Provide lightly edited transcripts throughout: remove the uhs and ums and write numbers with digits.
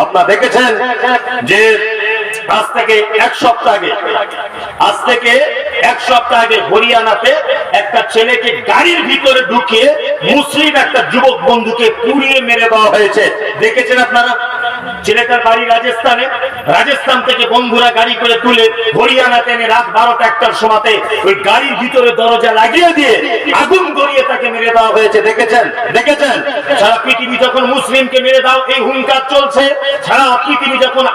আপনারা দেখেছেন যে আজ থেকে এক সপ্তাহ আগে হরিয়ানাতে একটা ছেলেকে গাড়ির ভিতরে ঢুকিয়ে মুসলিম একটা যুবক বন্ধুকে পুড়িয়ে মেরে দেওয়া হয়েছে। দেখেছেন আপনারা? ছেলেটার বাড়ি রাজস্থান থেকে বন্ধুরা গাড়ি করে তুলে হরিয়ানাতে এনে রাত 12টা-1টার সময়তে ওই গাড়ির ভিতরে দরজা লাগিয়ে দিয়ে আগুন ধরিয়ে তাকে মেরে দেওয়া হয়েছে। দেখেছেন সারা পৃথিবী যখন মুসলিমকে মেরে দাও এই হুঙ্কার চলছে, সারা পৃথিবী যখন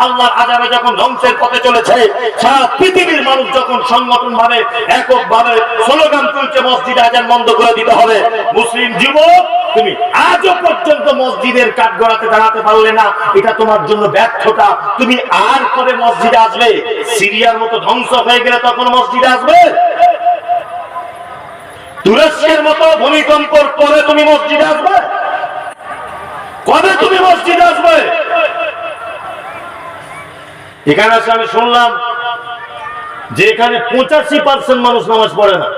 আল্লাহর আযাবে যখন ধ্বংসের পথে চলেছে, সারা পৃথিবীর মানুষ যখন সংগঠন ভাবে এককভাবে স্লোগান তুলছে মসজিদে আজান বন্ধ করে দিতে হবে, মুসলিম যুবক তুমি আজও পর্যন্ত মসজিদের কাঠগড়াতে দাঁড়াতে পারলে না, এটা তোমার জন্য ব্যর্থতা। তুমি আর কবে মসজিদে আসবে? সিরিয়ার মতো ধ্বংস হয়ে গেলে তখন মসজিদে আসবে? তুরস্কের মতো ভূমিকম্পর পরে তুমি মসজিদে আসবে? কবে তুমি মসজিদে আসবে? এখানে আসে আমি শুনলাম যে এখানে 85% মানুষ নামাজ পড়ে না।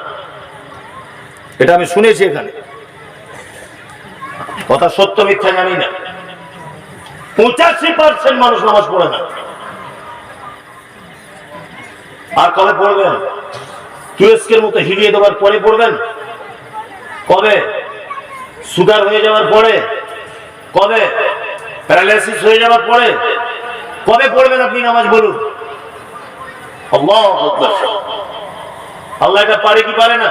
এটা আমি শুনেছি এখানে, কথা সত্য মিথ্যা জানি না। 85% মানুষ নামাজ পড়ে না। আর কবে পড়বেন? তুরস্কের মতো হিলিয়ে দেওয়ার পরে পড়বেন? কবে? সুগার হয়ে যাওয়ার পরে? কবে? প্যারালাইসিস হয়ে যাওয়ার পরে? কবে পড়বেন আপনি নামাজ? বলুন। আল্লাহ এটা পারে কি পারে না?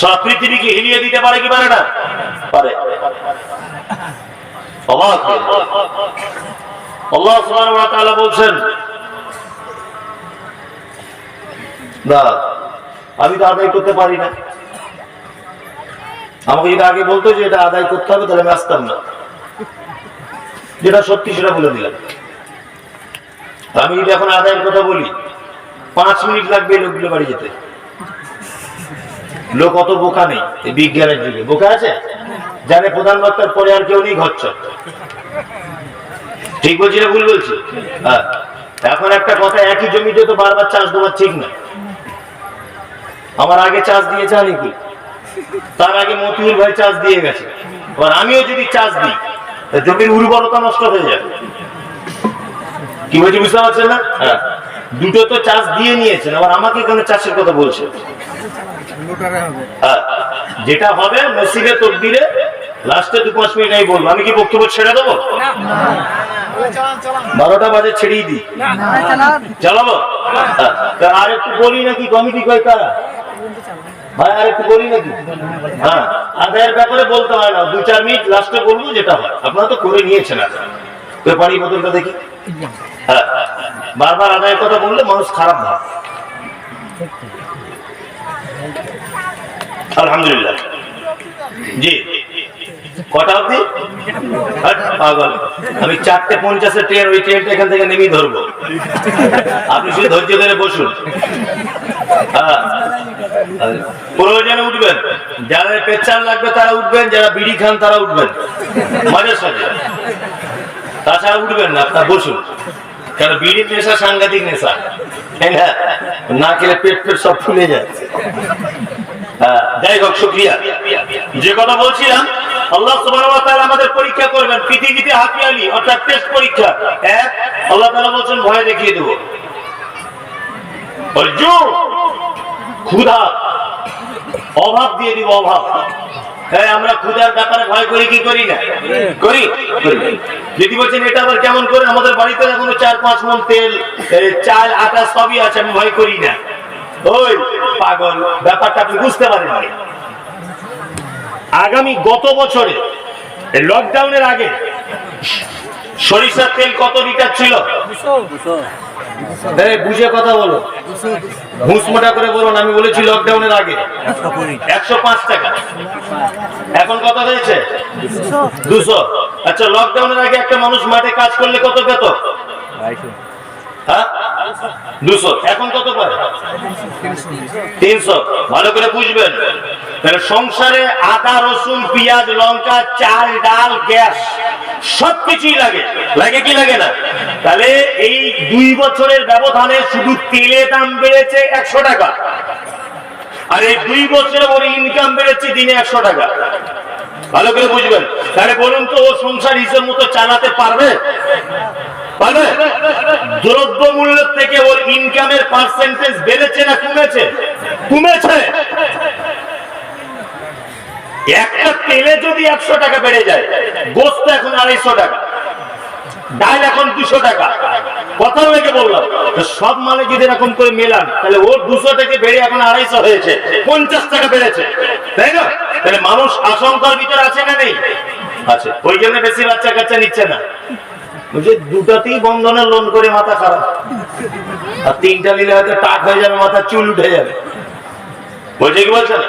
সব পৃথিবীকে হিলিয়ে দিতে পারে কি পারে না? পারে। আল্লাহ সুবহানাহু ওয়া তাআলা বলছেন, না আমি তো আদায় করতে পারি না। আমাকে যদি আগে বলতো যে এটা আদায় করতে হবে তাহলে আমি আসতাম না। যেটা সত্যি সেটা বলে দিলাম। আমি যদি এখন আদায়ের কথা বলি 5 মিনিট লাগবে লোকগুলো বাড়ি যেতে। লোক অত বোকা নেই এই বিজ্ঞানের যুগে। বোকা আছে জানে প্রধান বক্তার পরে আর কেউ নেই ঘরছ। ঠিক বলছি না ভুল বলছি? হ্যাঁ। এখন একটা কথা, একই জমিতে তো বারবার চাষ দেওয়া ঠিক না। আমার আগে চাষ দিয়েছে অনেকে, তার আগে মতিউর ভাই চাষ দিয়ে গেছে, আর আমিও যদি চাষ দিই জমির উর্বরতা নষ্ট হয়ে যাবে। কি বলছি বুঝতে পারছেন না? হ্যাঁ, দুটো তো চাষ দিয়ে নিয়েছেন, আবার আমাকে এখানে চাষের কথা বলছে। যেটা হবে নসিবে তকদিরে, লাস্টে 2-5 মিনিট আমি বলবো। আমি কি বক্তব্য ছেড়ে দেবো? 12টা বাজে ছেড়েই দিই, চালাবো। আর একটু বলি নাকি কমিটি কয় কারা ভাই? আর একটু বলি নাকি? হ্যাঁ, আদায়ের ব্যাপারে বলতে হয় না, 2-4 মিনিট লাস্টে বলবো যেটা হয়। আপনারা তো করে নিয়েছেন আদায়। তো পানি বোতলটা দেখি। হ্যাঁ, বারবার আদায়ের কথা বললে মানুষ খারাপ ভাব। আলহামদুলিল্লাহ। জি, কটা অবধি? পাগল, আমি 4:50 ট্রেন, ওই ট্রেনটা এখান থেকে নেমেই ধরবো। আপনি শুধু ধৈর্য ধরে বসুন। হ্যাঁ, প্রয়োজনে উঠবেন, যারা পেচ্ছার লাগবে তারা উঠবেন, যারা বিড়ি খান তারা উঠবেন মাঝে সাঝে, তাছাড়া উঠবেন না। আপনার বসুন, কারণ বিড়ির নেশা সাংঘাতিক নেশা, তাই না? না খেলে পেট সব ফুলে যায়। যাই হোক, শুকরিয়া। যে কথা বলছিলাম, আল্লাহ সুবহানাহু ওয়া তাআলা আমাদের পরীক্ষা করবেন পৃথিবীতে হাতিয়ালি, অর্থাৎ টেস্ট পরীক্ষা। আল্লাহ তাআলা বলছেন ভয় দেখিয়ে দেব। ক্ষুধা, অভাব দিয়ে দিব, অভাব। হ্যাঁ, আমরা ক্ষুধার ব্যাপারে ভয় করি কি করি না? করি। যদি বলছেন এটা আবার কেমন করে, আমাদের বাড়িতে এখনো 4-5 মণ তেল, চাল, আটা সবই আছে, আমি ভয় করি না। ওই পাগল, ব্যাপারটা আপনি বুঝতে পারেন। আগামী গত বছরে লকডাউনের আগে সরিষার তেল কত লিটার ছিল? বুঝে কথা বলো, ঘুষ মোটা করে বলুন। আমি বলেছি লকডাউনের আগে 105 টাকা। এখন কত হয়েছে? 200। আচ্ছা, লকডাউনের আগে একটা মানুষ মাঠে কাজ করলে কত পেত? 200। এখন কত পায়? 300। ভালো করে বুঝবেন। তাহলে সংসারে আদা, রসুন, পেঁয়াজ, লঙ্কা, চাল, ডাল, গ্যাস সবকিছুই লাগে। লাগে কি লাগে না? তাহলে এই 2 বছরের ব্যবধানে শুধু তেলের দাম বেড়েছে 100 টাকা, আর এই 2 বছরে ওর ইনকাম বেড়েছে দিনে 100 টাকা। ভালো করে বুঝবেন। তাহলে বলুন তো, ও সংসার হিসেব মতো চালাতে পারবে? পারবে? দ্রব্য মূল্য থেকে ওর ইনকামের পার্সেন্টেজ বেড়েছে না কমেছে? কমেছে। একটা তেলে যদি 100 টাকা বেড়ে যায়, গোস্ত এখন 250 টাকা, ডাল এখন 200 টাকা, কথা লেগে বললাম। সব মালে যদি এরকম করে মেলান, তাহলে ওর 200 থেকে বেড়ে এখন 250 হয়েছে, 50 টাকা বেড়েছে, তাই না? তাহলে মানুষ আশঙ্কার ভিতরে আছে না নেই? আছে। ওই জন্য বেশি বাচ্চা কাচ্চা নিচ্ছে না, বুঝে দুটাতেই বন্ধনের লোন করে মাথা খারাপ, আর 3টা নিলে হয়তো টাক হয়ে যাবে, মাথা চুল উঠে যাবে, বলছে কি বলছেন?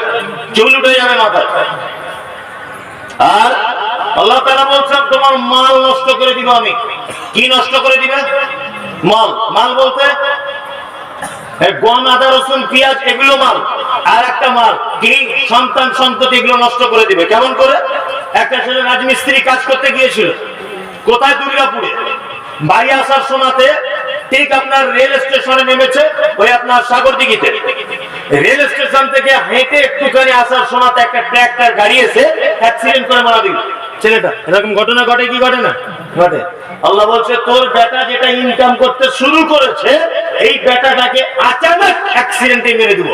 চুল উঠে যাবে মাথা। আর আল্লাহ তাআলা বলছেন, তোমার মাল নষ্ট করে দিব আমি। কি নষ্ট করে দিবে? মাল। মাল বলতে গম, আদা, রসুন, পেঁয়াজ, এগুলো মাল। আর একটা মাল কি? সন্তান সন্ততি, এগুলো নষ্ট করে দিবে। কেমন করে? একটা ছেলে রাজমিস্ত্রি কাজ করতে গিয়েছিল, কোথায়? দুর্গাপুরে। বাড়ি আসার সময়তে ঠিক আপনার রেল স্টেশনে নেমেছে, ওই আপনার সাগরদিঘিতে। রেল স্টেশন থেকে হেঁটে একটুখানি আসার সময় একটা ট্রাক্টর গাড়ি এসে অ্যাক্সিডেন্ট করে মারা দিল ছেলেটা। এরকম ঘটনা ঘটে কি ঘটে না? ঘটে। আল্লাহ বলছে, তোর বেটা যেটা ইনকাম করতে শুরু করেছে, এই বেটাটাকে আচানক অ্যাক্সিডেন্টে মেরে দিব।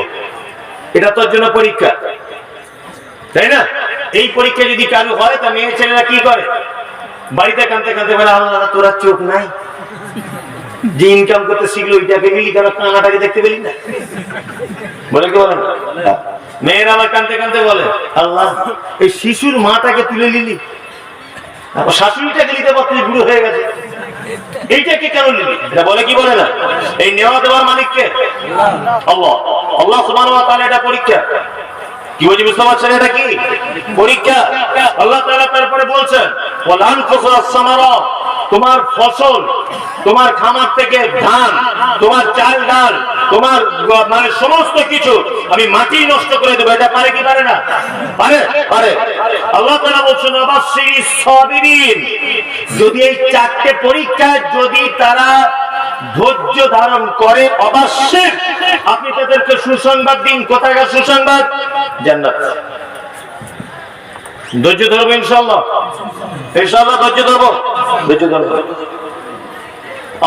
এটা তোর জন্য পরীক্ষা, তাই না? এই পরীক্ষা যদি কারো হয়, তা মেয়ে ছেলেরা কি করে? বাড়িতে কাঁদতে কাঁদতে বলে, আল্লাহ তোরা চোখ নাই, যে ইনকাম করতে শিখলো ওইটাকে মিলি, কেন কানাটাকে দেখতে পেলি না? বলে কি বলেন? মেয়েরা আবার কাঁদতে কাঁদতে বলে, আল্লাহ এই শিশুর মাটাকে তুলে নিলি, শাশুড়িটাকে নিতে পারতে, বুড়ো হয়ে গেছে, এইটাকে কেন নিলি? এটা বলে কি বলে না? এই নেওয়া দেওয়ার মালিককে আল্লাহ। আল্লাহ সুবহানাহু ওয়া তাআলা এটা পরীক্ষা। কি বলছি বুঝতে পারছেন? এটা কি পরীক্ষা? আল্লাহ তাআলা তারপরে বলছেন, ওয়ালান কুসরাস সামারাত, তোমার ফসল, তোমার খামার থেকে ধান, তোমার চাল ডাল, তোমার মানে সমস্ত কিছু আমি মাটি নষ্ট করে দেবো। এটা পারে কি পারে না? পারে, পারে। আল্লাহ তাআলা বলছেন, আবাশশিরিস সাবিরিন, যদি এই 4টে পরীক্ষায় যদি তারা ধৈর্য ধারণ করে, অবশ্যই আপনি তাদেরকে সুসংবাদ দিন। কোথাকার সুসংবাদ? জান্নাত। ধৈর্য ধরবো ইনশাআল্লাহ, ইনশাআল্লাহ ধৈর্য ধরবো, ধৈর্য ধরবো।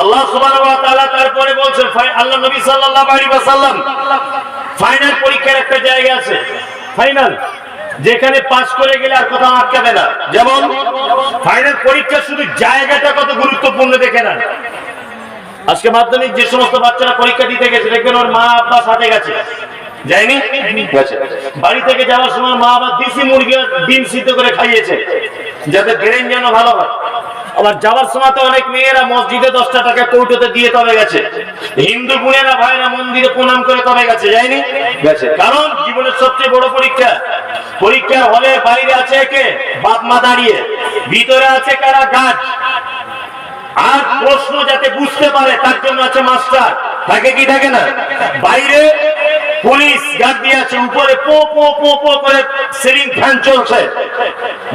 আল্লাহ সুবহানাহু ওয়া তাআলা তারপরে বলছেন, আল্লাহ নবী সাল্লাল্লাহু আলাইহি ওয়াসাল্লাম, ফাইনাল পরীক্ষার একটা জায়গা আছে, ফাইনাল, যেখানে পাস করে গেলে আর কোথাও আটকাবে না। যেমন ফাইনাল পরীক্ষা শুধু জায়গাটা কত গুরুত্বপূর্ণ দেখে না। আজকে মাধ্যমিক যে সমস্ত বাচ্চারা পরীক্ষা দিতে গেছে, দেখবেন ওর মা আব্বা সাথে গেছে, যায়নি? বাড়ি থেকে যাওয়ার সময় মা আবার দেশি মুরগি ডিম সিদ্ধ করে খাইয়েছে, যাতে ব্রেন যেন ভালো হয়। আবার যাওয়ার সময় তো অনেক মেয়েরা মসজিদে 10টা টাকা কৌটোতে দিয়ে তবে গেছে, হিন্দু বোনেরা ভাইরা মন্দিরে প্রণাম করে তবে গেছে, যায়নি? গেছে। কারণ জীবনের সবচেয়ে বড় পরীক্ষা। পরীক্ষার হলে বাইরে আছে কে? বাপ মা দাঁড়িয়ে, ভিতরে আছে কারা? গার্ড। আর প্রশ্ন যাতে বুঝতে পারে তার জন্য আছে মাস্টার, থাকে কি থাকে না? বাইরে পুলিশ গার্ড দিয়ে আছে, উপরে পো পো পো পো করে সিলিং ফ্যান চলছে,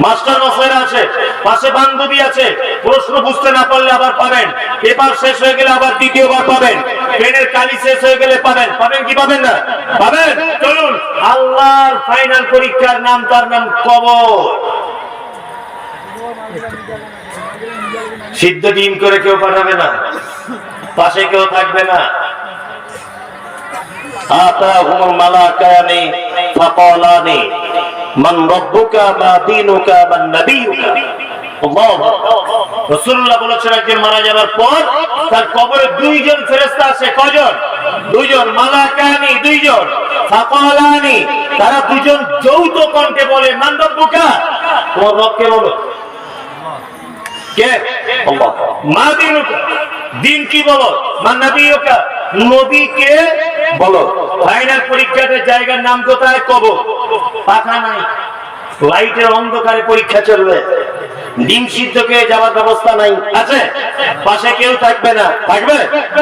মাস্টার মশাইরা আছে, পাশে বান্ধবী আছে। প্রশ্ন বুঝতে না পারলে আবার পাবেন, পেপার শেষ হয়ে গেলে আবার দ্বিতীয়বার পাবেন, পেনের কালি শেষ হয়ে গেলে পাবেন। পাবেন কি পাবেন না? পাবেন। চলুন, আল্লাহর ফাইনাল পরীক্ষার নাম, তার নাম কবর। সিদ্ধ ডিম করে কেউ পাঠাবে না, পাশে কেউ থাকবে না। আতাহুমুল মালাকানি ফাকালানি মান রাব্বুকা মা দীনুকা মান নাবিয়ুকা। আল্লাহু রাসূলুল্লাহ বলেছেন, একজন মারা যাবার পর তার কবরে 2জন ফেরেশতা আসে। কয়জন? 2জন। মালাকানি 2জন, ফাকালানি তারা 2জন যৌথ কণ্ঠে বলে, মান রাব্বুকা, তোমার রবকে বলো। কে? আল্লাহ। মা দীনুকা, দিন কি বলো। মান নাবিয়ুকা, নবীকে বলো। ফাইনাল পরীক্ষাতে জায়গার নাম কোথায়? কবর। পাখা নাই, লাইটের অন্ধকারে পরীক্ষা চলবে, ডিম সিদ্ধ খেয়ে যাওয়ার ব্যবস্থা নাই, আছে? পাশে কেউ থাকবে না, থাকবে?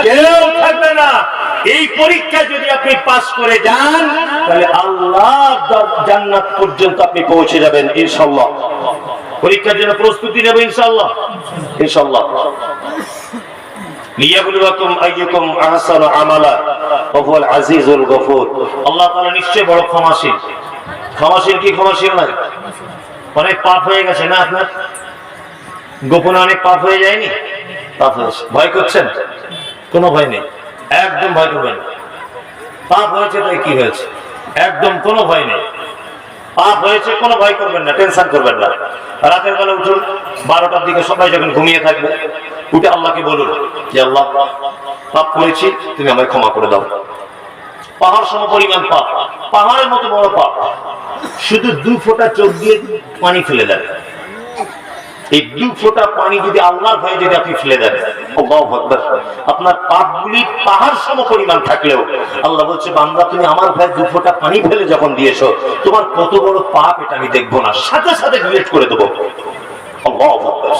কেউ থাকবে না। এই পরীক্ষা যদি আপনি পাস করে যান, তাহলে আল্লাহ জান্নাত পর্যন্ত আপনি পৌঁছে যাবেন ইনশাআল্লাহ। পরীক্ষার জন্য প্রস্তুতি নেব ইনশাআল্লাহ, ইনশাআল্লাহ। লিয়াবলুয়াকুম আইয়ুকুম আহসানু আমালা ওয়া হুয়াল আজিজুল গফুর। আল্লাহ তাআলা নিশ্চয়ই বড় ক্ষমাশীল। ক্ষমাশীল কি ক্ষমাশীল নয়? অনেক পাপ হয়ে গেছে না আপনার? গোপনে অনেক পাপ হয়ে যায়নি? পাপ হয়েছে, ভয় করছেন? কোনো ভয় নেই, একদম ভয় করবেন না। পাপ হয়েছে তাই কি হয়েছে, একদম কোনো ভয় নেই। পাপ হয়েছে কোনো ভয় করবেন না, টেনশন করবেন না। রাতের বেলা উঠুন, 12টার দিকে সবাই যখন ঘুমিয়ে থাকবে, উঠে আল্লাহকে বলুন যে আল্লাহ, পাপ করেছি, তুমি আমায় ক্ষমা করে দাও। পাহাড় সম পরিমাণ পাপ, পাহাড়ের মতো বড় পাপ, শুধু 2 ফোঁটা চোখ দিয়ে পানি ফেলে দেন। এই 2 ফোঁটা পানি যদি আল্লাহর ভয়ে যদি আপনি ফেলে দেন, আল্লাহু আকবার, আপনার পাপগুলি পাহাড় সম পরিমাণ থাকলেও আল্লাহ বলছে বান্দা তুমি আমার ভয়ে 2 ফোঁটা পানি ফেলে যখন দিয়েছো, তোমার কত বড় পাপ এটা আমি দেখবো না, সাথে সাথে ডিলিট করে দেবো। আল্লাহু আকবার।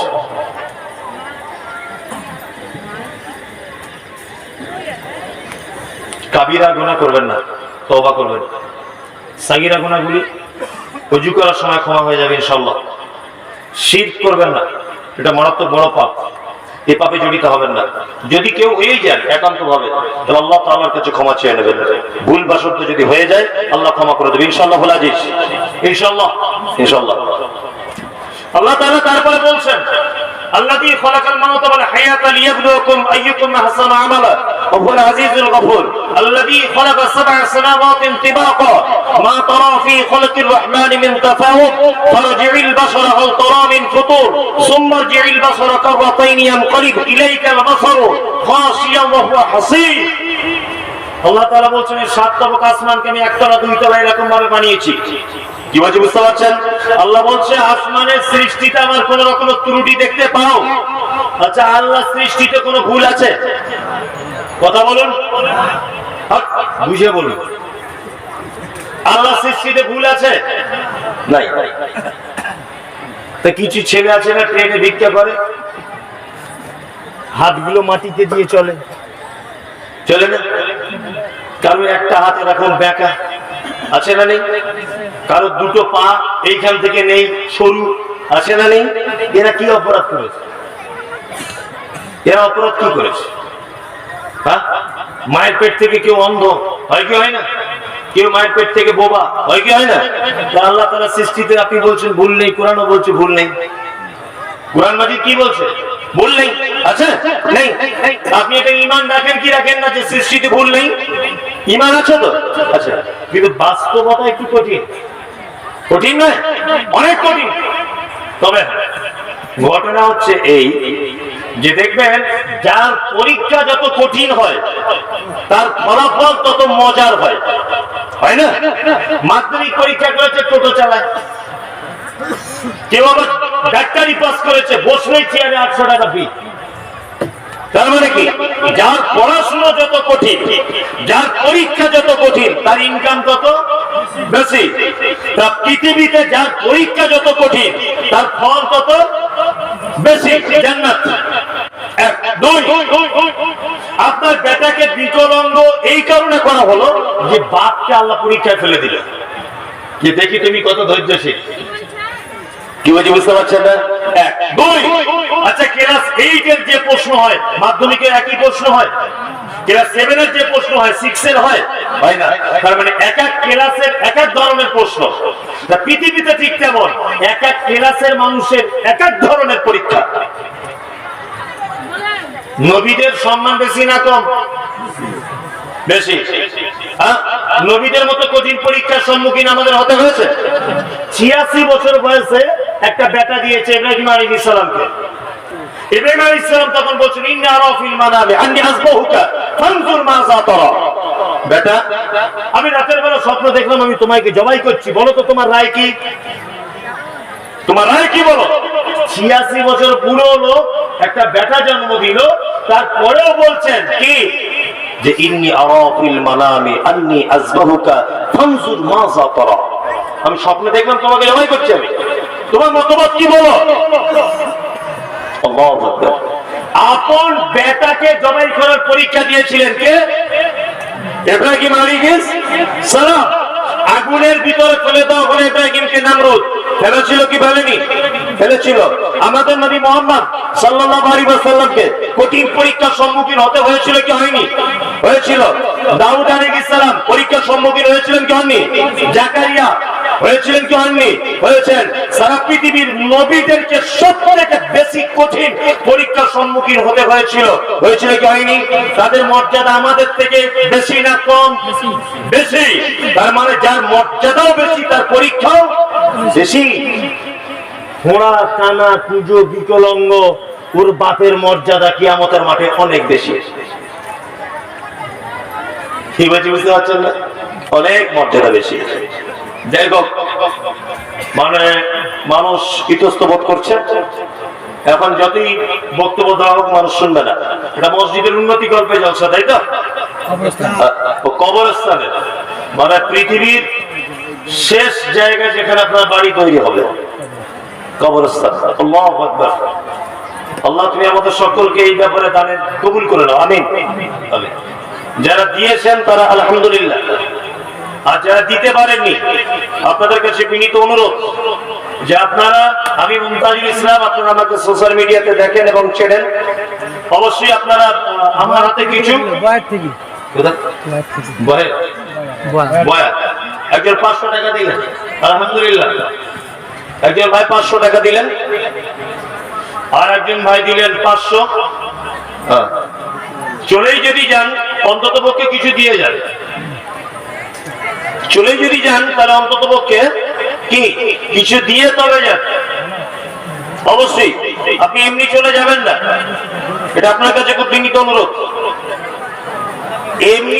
কাবিরা গুনাহ করবেন না, তওবা করবেন। সাগীরা গুনাহগুলি ওযু করার সময় ক্ষমা হয়ে যাবে ইনশাআল্লাহ। শিরক করবেন না, এটা মারাত্মক বড় পাপ, এই পাপে জড়িত হবেন না। যদি কেউ হয়ে যান একান্ত ভাবে, তাহলে আল্লাহ তাআলার কাছে ক্ষমা চেয়ে নেবেন। ভুল বাসত্ব যদি হয়ে যায় আল্লাহ ক্ষমা করে দেবে ইনশাআল্লাহ। ভুল আজিজ ইনশাআল্লাহ, ইনশাআল্লাহ। আল্লাহ তাআলা তারপরে বলছেন আল্লাযী খালাকাল মাউতা ওয়াল হায়াতা লিয়াবলুয়াকুম আইয়ুকুম আহসানু আমালা ওয়া হুয়াল আজিজুল গফুর আল্লাযী খালাকা সাব'a সামাওয়াতিন তিবাকা মা তারা ফী খালকির রাহমানি মিন তাফাউত ফারজি'িল বাসারা হাল তারা মিন ফুতুর সুম্মা আরজি'িল বাসারা কাররাতাইন ইয়ানকালিব ইলাইকাল বাসারু খাশিয়ান ওয়া হুয়া হাসীর। আল্লাহ তাআলা বলছেন এই 7 তবক আসমানকে আমি একতলা দুইতলা এরকম ভাবে বানিয়েছি। কি বলছে বুঝতে পারছেন? আল্লাহ বলছে আসমানের সৃষ্টিতে আমার কোন রকম ত্রুটি দেখতে পাও? আচ্ছা, আল্লাহ সৃষ্টিতে কোনো ভুল আছে? কথা বলুন, বুঝে বলুন। আল্লাহ সৃষ্টিতে ভুল আছে? নাই। তা কিছু ছেলে আছে না ট্রেনে ভিক্ষা করে, হাতগুলো মাটিতে দিয়ে চলে, চলে না? কারো একটা হাত এরকম বেঁকা আছে না নেই? কারো 2টো পা এইখান থেকে নেই, সরু আছে না নেই? এরা কি অপরাধ করেছে? এরা অপরাধ কি করেছে? হ্যাঁ, মায়ের পেট থেকে কেউ অন্ধ হয় কি হয় না? কেউ মায়ের পেট থেকে বোবা হয় কি হয় না? আল্লাহ তাআলা সৃষ্টিতে আপনি বলছেন ভুল নেই, কোরআনও বলছে ভুল নেই। কোরআন মাজিদ কি বলছে? ভুল নেই, আছে নেই? আপনি এটা ঈমান রাখেন কি রাখেন না যে সৃষ্টিতে ভুল নেই? ঈমান আছে তো? আচ্ছা, কিন্তু বাস্তবতা একটু কঠিন, কঠিন নয়, অনেক কঠিন। তবে ঘটনা হচ্ছে এই যে দেখবেন যার পরীক্ষা যত কঠিন হয় তার ফলাফল তত মজার হয়, হয় না? মাধ্যমিক পরীক্ষা করেছে, টোটো চালায়। কেউ আবার ডাক্তারি পাস করেছে, বসলেই চেয়ারে 800 টাকা ফি। তার মানে কি, যার পড়াশোনা যত কঠিন, যার পরীক্ষা যত কঠিন, তার ইনকাম তত বেশি। তা পৃথিবীতে যার পরীক্ষা যত কঠিন, তার ফল তত বেশি, জান্নাত। 1 2 আপনার বেটাকে বিকলাঙ্গ এই কারণে করা হলো যে বাপকে আল্লাহ পরীক্ষায় ফেলে দিল যে দেখি তুমি কত ধৈর্যশীল। কি বলছি বুঝতে পারছেন না? 1 2 আচ্ছা, ক্লাস 8 এর যে প্রশ্ন হয় মাধ্যমিকের একই প্রশ্ন হয়, ক্লাস 7 এর যে প্রশ্ন হয় 6 এর হয় না? তার মানে এক এক ক্লাসের এক এক ধরনের প্রশ্ন। পৃথিবীতে ঠিক তেমন এক এক ক্লাসের মানুষের এক এক ধরনের পরীক্ষা। নবীদের সম্মান বেশি না কম? বেশি। নবীদের মতো কঠিন পরীক্ষার সম্মুখীন আমাদের হতে হয়েছে। 86 বছর বয়সে একটা বেটা দিয়েছে ইব্রাহিম আলাইহিস সালামকে। ইব্রাহিম আলাইহিস সালাম তখন বলছেন ইন্নী আরা ফিল মানামি আন্নী আযবাহুকা ফানজুর মাযা তারা। বেটা, আমি রাতের বেলা স্বপ্ন দেখলাম আমি তোমাকে জবাই করছি, বলো তো তোমার রায় কি? তোমার রায় কি বলো? 86 বছর পুরো লোক একটা বেটা জন্ম দিল, তারপরেও বলছেন কি যে ইন্নী আরা ফিল মানামি আন্নী আযবাহুকা ফানজুর মাযা তারা। আমি স্বপ্নে দেখলাম তোমাকে জবাই করছি, আমি তোমার মতবাদ কি বলো? আল্লাহু আকবার। আপন বেটাকে জবাই করার পরীক্ষা দিয়েছিলেন কে? ইব্রাহিম আলাইহিস সালাম। আগুনের ভিতরে ফেলে দেওয়া হলো ইব্রাহিমকে নমরুদ। ফেলেছিল কি ফেলেনি? ফেলেছিল। আমাদের নবী মুহাম্মদ সাল্লাল্লাহু আলাইহি ওয়াসাল্লামকে কঠিন পরীক্ষার সম্মুখীন হতে হয়েছিল কি হয়নি? হয়েছিল। দাউদ আলাইহিস সালাম পরীক্ষার সম্মুখীন হয়েছিলেন কি হননি? জাকারিয়া হয়েছিলেন কি হননি? হয়েছেন। সারা পৃথিবীর নবীদেরকে সবথেকে বেশি কঠিন পরীক্ষার সম্মুখীন হতে হয়েছিল, হয়েছিল কি হয়নি? তাদের মর্যাদা আমাদের থেকে বেশি না কম? বেশি। তার মানে যার মর্যাদাও বেশি তার পরীক্ষাও বেশি। ঘোড়া, কানা, কুজো, বিকলাঙ্গ, ওর বাপের মর্যাদা কিয়ামতের মাঠে অনেক বেশি। কি বলছি বুঝতে পারছেন না? অনেক মর্যাদা বেশি। যাই হোক, মানে মানুষ ইতস্ত বোধ করছে। এখন যতই বক্তব্য দেওয়া হোক মানুষ শুনবে না। এটা মসজিদের উন্নতি করবে জলসা, তাই তো? কবরস্থানে মানে পৃথিবীর শেষ জায়গায় যেখানে আপনার বাড়ি তৈরি হবে, কবরস্থান। আল্লাহু আকবার। আল্লাহ তুমি আমাদের সকলকে এই ব্যাপারে দানের কবুল করে নাও, আমিন। যারা দিয়েছেন তারা আলহামদুলিল্লাহ, আর যারা দিতে পারেননি আপনাদের কাছে বিনীত অনুরোধ যে আপনারা, আমি মুমতাজুল ইসলাম, আপনারা আমাকে সোশ্যাল মিডিয়াতে দেখেন এবং চেনেন, অবশ্যই আপনারা আমার হাতে কিছু একজন 500 টাকা দিলেন, আলহামদুলিল্লাহ। একজন ভাই 500 টাকা দিলেন, আর একজন ভাই দিলেন 500। চলেই যদি যান অন্তত পক্ষে কিছু দিয়ে যান। চলে যদি যান তাহলে অন্তত পক্ষে কি কিছু দিয়ে তবে যান। অবশ্যই আপনি এমনি চলে যাবেন না, এটা আপনার কাছে খুব বিনীত অনুরোধ। এমনি